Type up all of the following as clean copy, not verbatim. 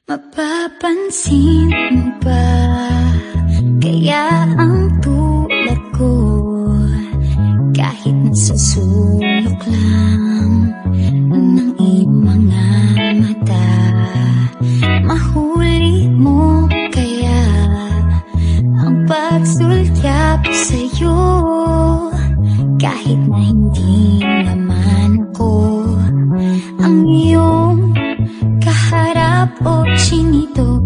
Mapapansin mo ba kaya ang tulad ko, kahit nasa sulok lang ng iyong mga mata, mahuli mo kaya ang pagsulyap sa'yo, kahit na hindi naman ako ang iyong kaharap o chinito.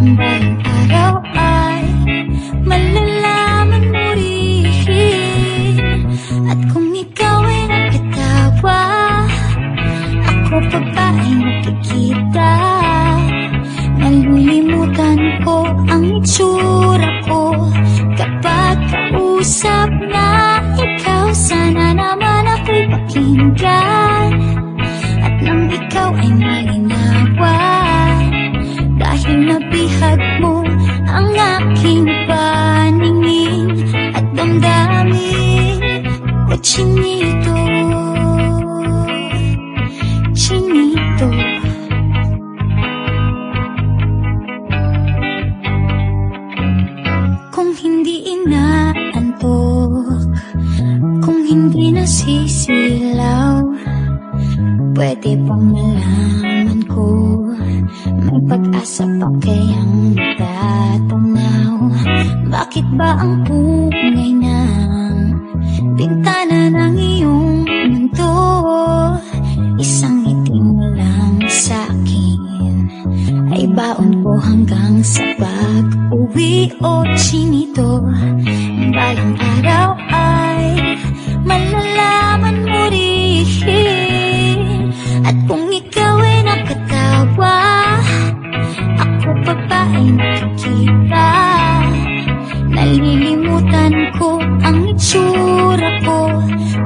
Balang araw ay malalaman mo rin, at kung ikaw ay nagkatawa, ako pa ba ay nakikita? Nalilimutan ko ang itsura ko kapag kausap na ikaw. Sana naman ako'y pakinggan, at nang ikaw ay malinawan, dahil nabihag mo ang aking paningin at damdamin. O chinito, chinito, kung hindi inaantok, kung hindi nasisilaw, pwede bang malaman ko may pag-asa pa kayang tatanaw? Bakit ba ang pungay ng bintana ng iyong mundo isang itim lang sa'kin? Ay baon ko hanggang sa pag-uwi. O chinito, balang araw ay malalaman mo rin, at kung ikaw ay nakatawa, ako pa ba ay nakikita? Nalilimutan ko ang itsura ko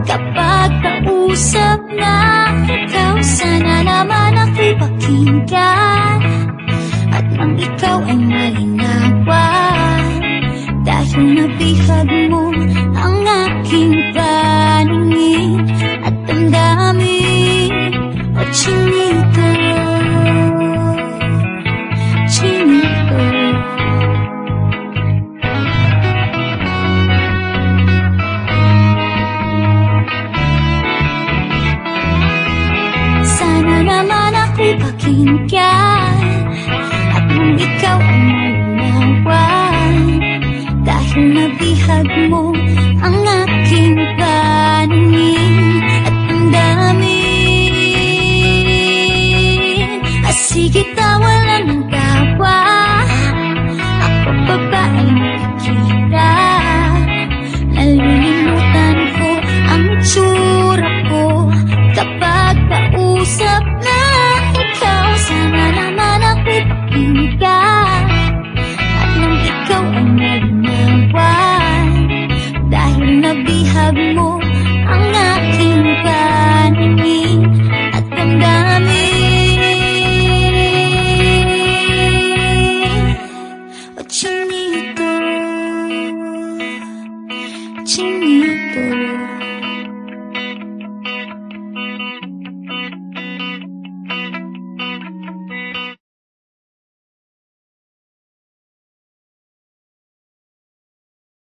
kapag kausap na ikaw. Sana naman ako'y pakinggan, at nang ikaw ay malinawan, dahil nabihag mo ang aking paningin at damdamin. O chinito, chinito, sana naman ako'y pakinggan, at nung ikaw ay malinawan, dahil nabihag mo ang aking paningin at damdamin. Sige, tawalan ng tawa, ako pa ba ay nakikita? Nalilimutan ko ang itsura ko kapag kausap na ikaw. Sana naman ako'y pakinggan, at nang ikaw ay malinawan, dahil nabihag mo ang aking paningin at damdamin. O chinito, chinito.